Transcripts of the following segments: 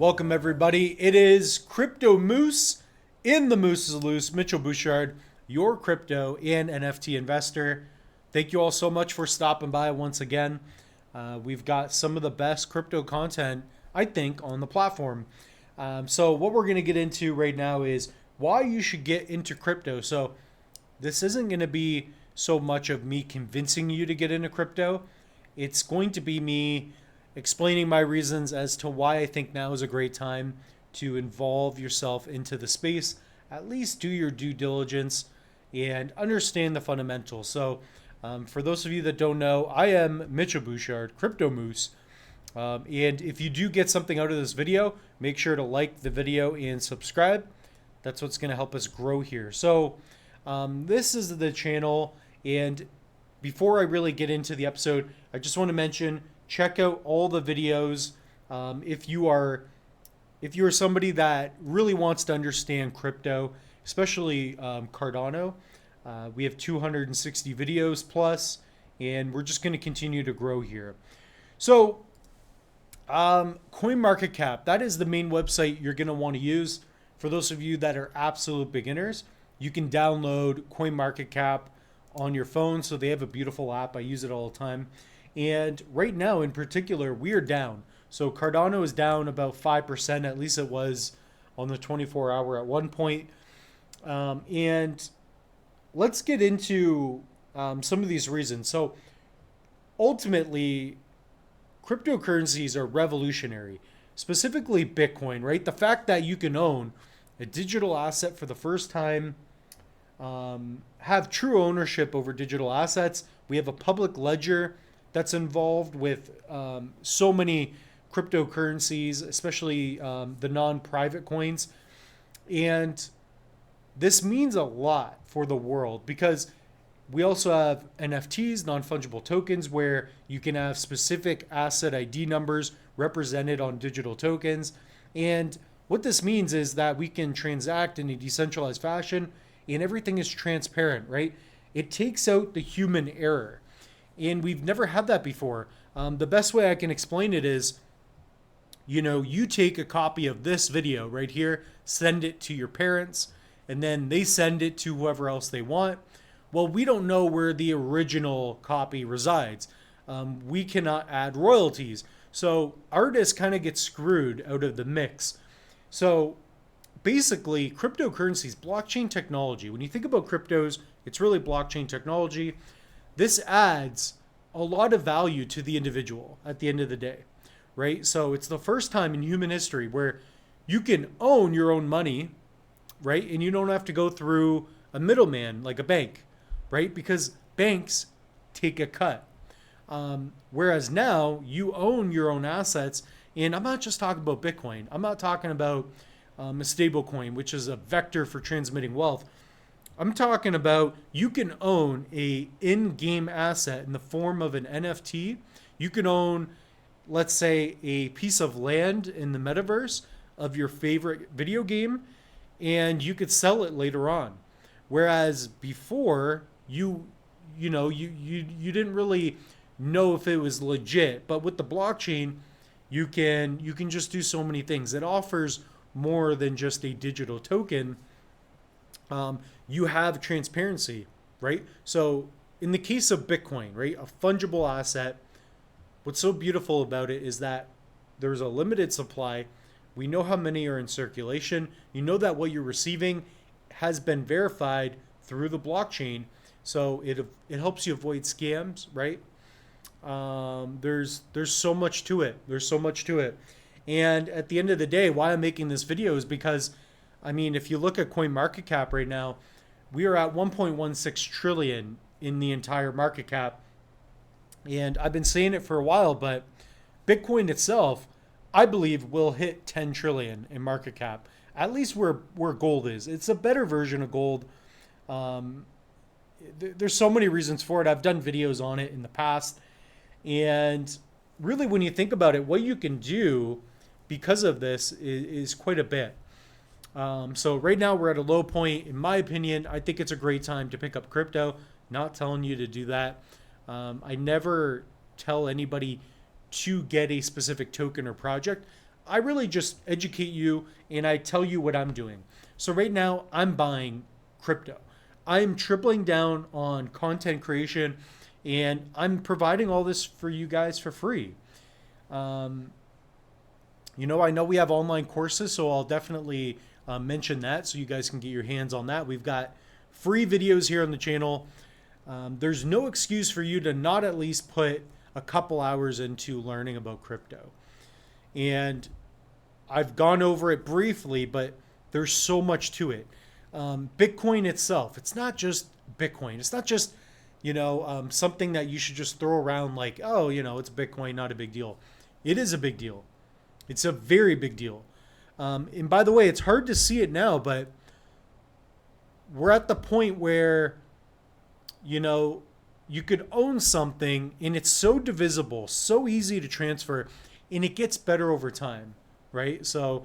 Welcome everybody. It is Crypto Moose in the Moose is Loose. Mitchell Bouchard, your crypto and NFT investor. Thank you all so much for stopping by once again. We've got some of the best crypto content, I think, on the platform. So what we're going to get into right now is why you should get into crypto. So this isn't going to be so much of me convincing you to get into crypto. It's going to be me explaining my reasons as to why I think now is a great time to involve yourself into the space. At least do your due diligence and understand the fundamentals. So for those of you that don't know, I am Mitchell Bouchard, Crypto Moose. And if you do get something out of this video, make sure to like the video and subscribe. That's what's going to help us grow here. So this is the channel. And before I really get into the episode, I just want to mention, check out all the videos. If you are somebody that really wants to understand crypto, especially Cardano, we have 260 videos plus, and we're just going to continue to grow here. So CoinMarketCap, that is the main website you're going to want to use. For those of you that are absolute beginners, you can download CoinMarketCap on your phone. So they have a beautiful app. I use it all the time. And right now in particular, we are down. So Cardano is down about 5%, at least it was on the 24-hour at one point. And let's get into some of these reasons. So ultimately, cryptocurrencies are revolutionary, specifically Bitcoin, right? The fact that you can own a digital asset for the first time, have true ownership over digital assets. We have a public ledger that's involved with so many cryptocurrencies, especially the non-private coins. And this means a lot for the world because we also have NFTs, non-fungible tokens, where you can have specific asset ID numbers represented on digital tokens. And what this means is that we can transact in a decentralized fashion and everything is transparent, right? It takes out the human error. And we've never had that before. The best way I can explain it is, you take a copy of this video right here, send it to your parents, and then they send it to whoever else they want. Well, we don't know where the original copy resides. We cannot add royalties. So artists kind of get screwed out of the mix. So basically, cryptocurrencies, blockchain technology, when you think about cryptos, it's really blockchain technology. This adds a lot of value to the individual at the end of the day, right? So it's the first time in human history where you can own your own money, right? And you don't have to go through a middleman like a bank, right? Because banks take a cut. Whereas now you own your own assets. And I'm not just talking about Bitcoin. I'm not talking about a stable coin, which is a vector for transmitting wealth. I'm talking about you can own a in-game asset in the form of an NFT. You can own, let's say, a piece of land in the metaverse of your favorite video game, and you could sell it later on. Whereas before, you didn't really know if it was legit. But with the blockchain, you can just do so many things. It offers more than just a digital token. You have transparency, right? So in the case of Bitcoin, right, a fungible asset, what's so beautiful about it is that there's a limited supply. We know how many are in circulation. You know that what you're receiving has been verified through the blockchain. So it helps you avoid scams, right? There's so much to it. There's so much to it. And at the end of the day, why I'm making this video is because, if you look at CoinMarketCap right now, we are at 1.16 trillion in the entire market cap. And I've been saying it for a while, but Bitcoin itself, I believe, will hit 10 trillion in market cap, at least where gold is. It's a better version of gold. There's so many reasons for it. I've done videos on it in the past. And really, when you think about it, what you can do because of this is quite a bit. So right now we're at a low point. In my opinion, I think it's a great time to pick up crypto. Not telling you to do that. I never tell anybody to get a specific token or project. I really just educate you and I tell you what I'm doing. So right now I'm buying crypto. I'm tripling down on content creation and I'm providing all this for you guys for free. Um, I know we have online courses, so I'll definitely mention that so you guys can get your hands on that. We've got free videos here on the channel. There's no excuse for you to not at least put a couple hours into learning about crypto. And I've gone over it briefly, but there's so much to it. Bitcoin itself, it's not just Bitcoin. It's not just, something that you should just throw around like, oh, it's Bitcoin, not a big deal. It is a big deal. It's a very big deal. And by the way, it's hard to see it now, but we're at the point where, you could own something and it's so divisible, so easy to transfer, and it gets better over time, right? So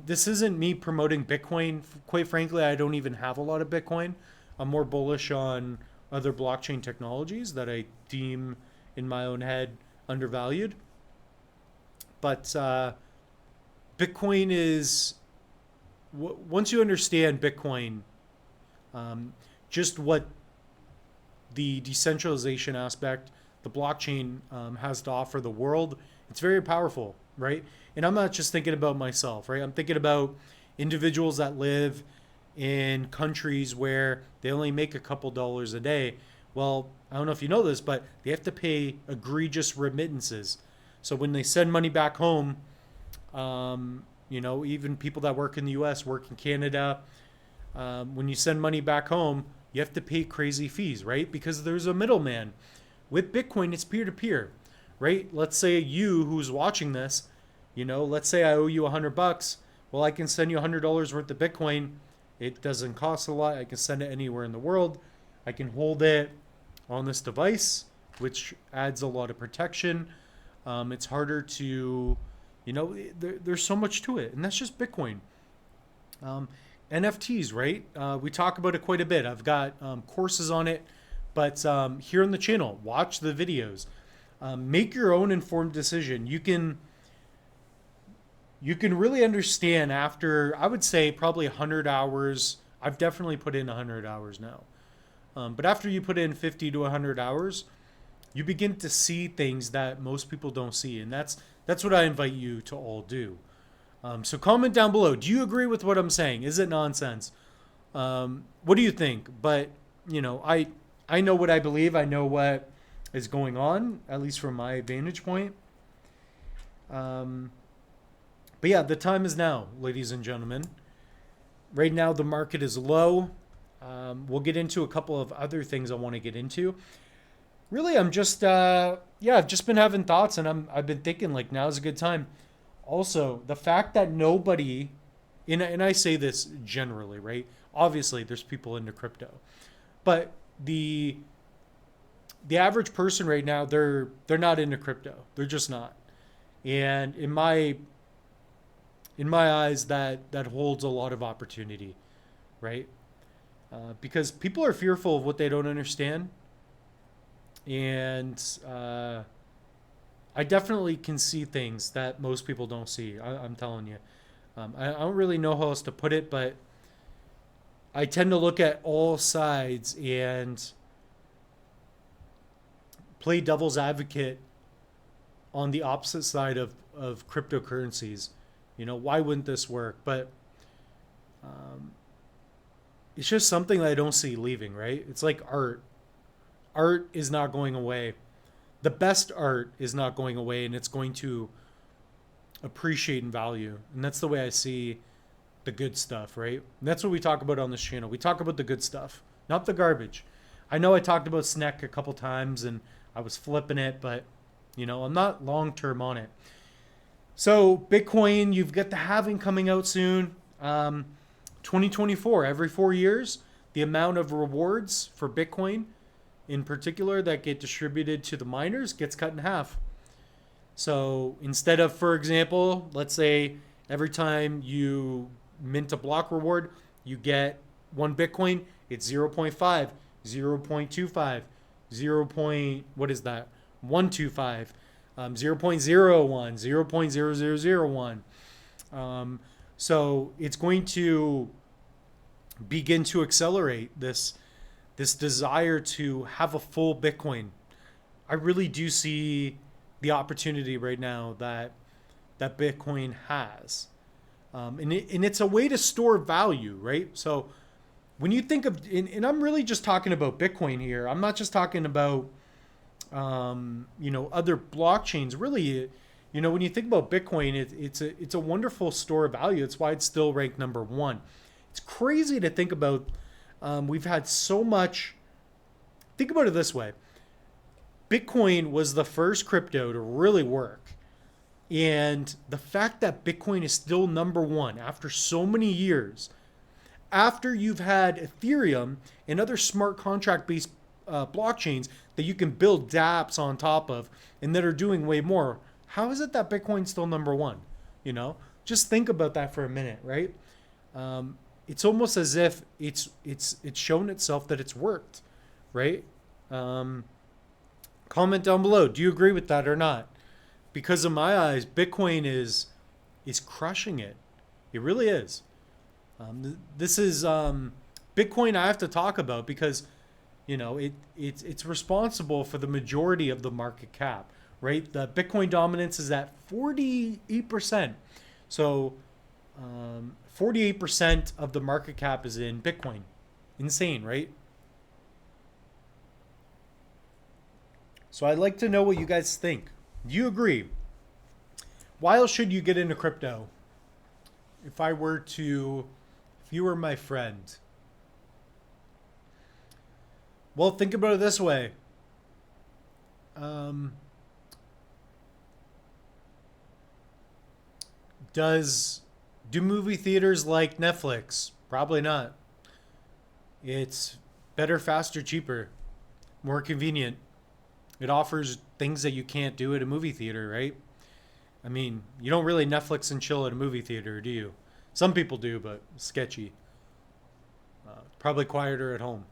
this isn't me promoting Bitcoin. Quite frankly, I don't even have a lot of Bitcoin. I'm more bullish on other blockchain technologies that I deem in my own head undervalued. But Bitcoin is, once you understand Bitcoin, just what the decentralization aspect, the blockchain has to offer the world, it's very powerful, right? And I'm not just thinking about myself, right? I'm thinking about individuals that live in countries where they only make a couple dollars a day. Well, I don't know if you know this, but they have to pay egregious remittances. So when they send money back home, even people that work in the US, work in Canada, when you send money back home, you have to pay crazy fees, right? Because there's a middleman. With Bitcoin, it's peer-to-peer, right? Let's say you who's watching this, let's say I owe you $100. Well, I can send you $100 worth of Bitcoin. It doesn't cost a lot. I can send it anywhere in the world. I can hold it on this device, which adds a lot of protection. It's harder to, there's so much to it, and that's just Bitcoin. NFTs, right? We talk about it quite a bit. I've got courses on it, but here on the channel, watch the videos. Make your own informed decision. You can really understand after, I would say, probably 100 hours. I've definitely put in 100 hours now. But after you put in 50 to 100 hours, you begin to see things that most people don't see. And that's what I invite you to all do. So comment down below. Do you agree with what I'm saying? Is it nonsense? What do you think? But, I know what I believe. I know what is going on, at least from my vantage point. But yeah, the time is now, ladies and gentlemen. Right now, the market is low. We'll get into a couple of other things I want to get into. Really, I'm just, I've just been having thoughts, and I've been thinking like now's a good time. Also, the fact that nobody, and I say this generally, right? Obviously, there's people into crypto, but the average person right now, they're not into crypto. They're just not. And in my eyes, that holds a lot of opportunity, right? Because people are fearful of what they don't understand. And I definitely can see things that most people don't see. I'm telling you. I don't really know how else to put it, but I tend to look at all sides and play devil's advocate on the opposite side of cryptocurrencies. Why wouldn't this work? But it's just something that I don't see leaving, right? It's like art. Art is not going away. The best art is not going away, and it's going to appreciate in value. And that's the way I see the good stuff, right? And that's what we talk about on this channel. We talk about the good stuff, not the garbage. I know I talked about SNEC a couple times, and I was flipping it, but, I'm not long-term on it. So Bitcoin, you've got the halving coming out soon. 2024, every 4 years, the amount of rewards for Bitcoin in particular that get distributed to the miners gets cut in half. So instead of, for example, let's say every time you mint a block reward, you get 1 Bitcoin, it's 0.5, 0.25, 0. What is that? 125. 0.01, 0.0001. So it's going to begin to accelerate this desire to have a full Bitcoin. I really do see the opportunity right now that Bitcoin has. And it's a way to store value, right? So when you think of, and I'm really just talking about Bitcoin here. I'm not just talking about, other blockchains. Really, when you think about Bitcoin, it's a wonderful store of value. It's why it's still ranked number one. It's crazy to think about. We've had so much. Think about it this way. Bitcoin was the first crypto to really work. And the fact that Bitcoin is still number one after so many years, after you've had Ethereum and other smart contract based blockchains that you can build dApps on top of and that are doing way more, how is it that Bitcoin's still number one? Just think about that for a minute, right? It's almost as if it's shown itself that it's worked, right? Comment down below. Do you agree with that or not? Because in my eyes, Bitcoin is crushing it. It really is. This is Bitcoin I have to talk about because it's responsible for the majority of the market cap, right? The Bitcoin dominance is at 48%. So 48% of the market cap is in Bitcoin. Insane, right? So I'd like to know what you guys think. Do you agree? Why else should you get into crypto? If you were my friend. Well, think about it this way. Do movie theaters like Netflix? Probably not. It's better, faster, cheaper, more convenient. It offers things that you can't do at a movie theater, right? I mean, you don't really Netflix and chill at a movie theater, do you? Some people do, but sketchy. Probably quieter at home.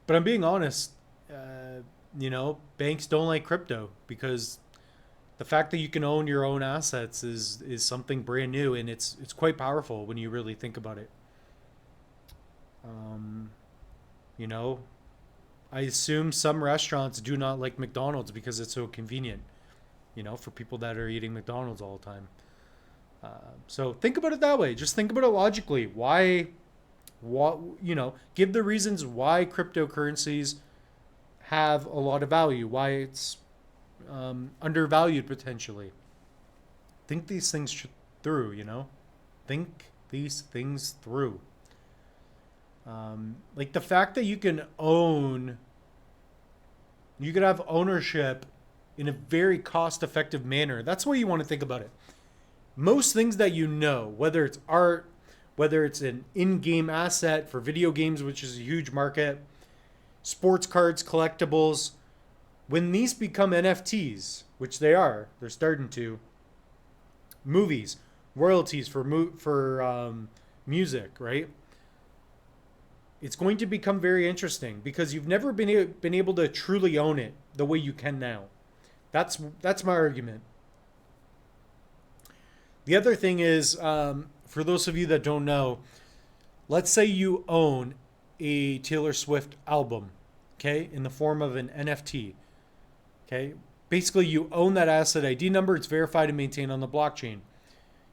But I'm being honest. Banks don't like crypto because the fact that you can own your own assets is something brand new, and it's quite powerful when you really think about it. I assume some restaurants do not like McDonald's because it's so convenient, for people that are eating McDonald's all the time. So think about it that way. Just think about it logically. Give the reasons why cryptocurrencies have a lot of value, why it's undervalued potentially. Think these things through, Think these things through. Like the fact that you can have ownership in a very cost-effective manner. That's the way you want to think about it. Most things that whether it's art, whether it's an in-game asset for video games, which is a huge market, sports cards, collectibles, when these become NFTs, which they're starting to, movies, royalties for music, right? It's going to become very interesting because you've never been able to truly own it the way you can now. That's my argument. The other thing is, for those of you that don't know, let's say you own a Taylor Swift album, okay, in the form of an NFT, okay? Basically, you own that asset ID number. It's verified and maintained on the blockchain.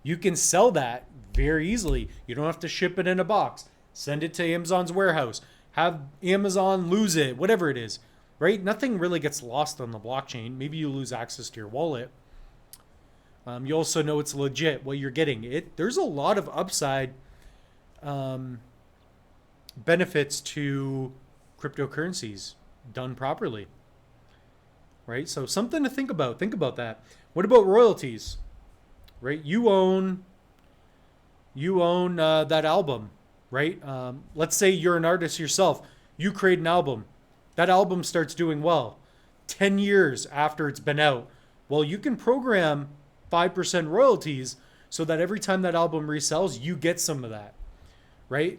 You can sell that very easily. You don't have to ship it in a box. Send it to Amazon's warehouse. Have Amazon lose it, whatever it is, right? Nothing really gets lost on the blockchain. Maybe you lose access to your wallet. You also know it's legit what you're getting. There's a lot of upside benefits to cryptocurrencies done properly, right? So something to think about. Think about that. What about royalties, right? You own that album, right? Let's say you're an artist yourself. You create an album. That album starts doing well. 10 years after it's been out. Well, you can program 5% royalties so that every time that album resells, you get some of that, right?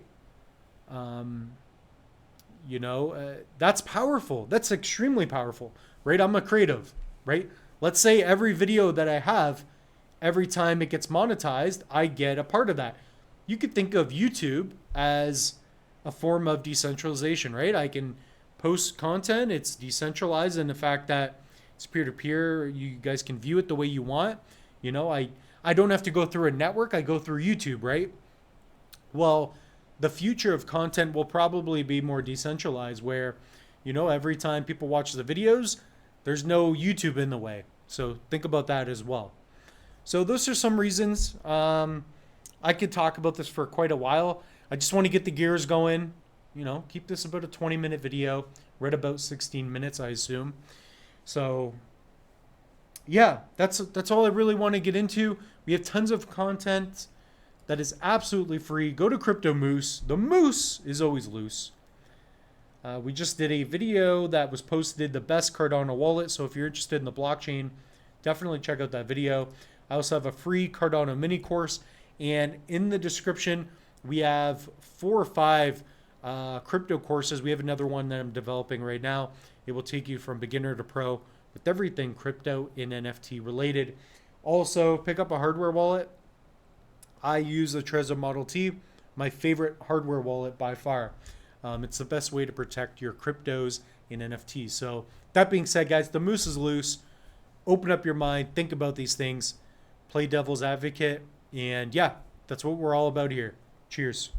That's powerful. That's extremely powerful. right? I'm a creative, right? Let's say every video that I have, every time it gets monetized, I get a part of that. You could think of YouTube as a form of decentralization, right? I can post content, it's decentralized in the fact that it's peer-to-peer. You guys can view it the way you want. I don't have to go through a network. I go through YouTube, right? Well, the future of content will probably be more decentralized where, every time people watch the videos, there's no YouTube in the way. So think about that as well. So those are some reasons. I could talk about this for quite a while. I just want to get the gears going. Keep this about a 20-minute video. Read about 16 minutes, I assume. So yeah, that's all I really want to get into. We have tons of content that is absolutely free. Go to Crypto Moose. The moose is always loose. We just did a video that was posted, the best Cardano wallet. So if you're interested in the blockchain, definitely check out that video. I also have a free Cardano mini course. And in the description, we have 4 or 5 crypto courses. We have another one that I'm developing right now. It will take you from beginner to pro with everything crypto and NFT related. Also, pick up a hardware wallet. I use the Trezor Model T, my favorite hardware wallet by far. It's the best way to protect your cryptos and NFTs. So that being said, guys, the moose is loose. Open up your mind. Think about these things. Play devil's advocate. And yeah, that's what we're all about here. Cheers.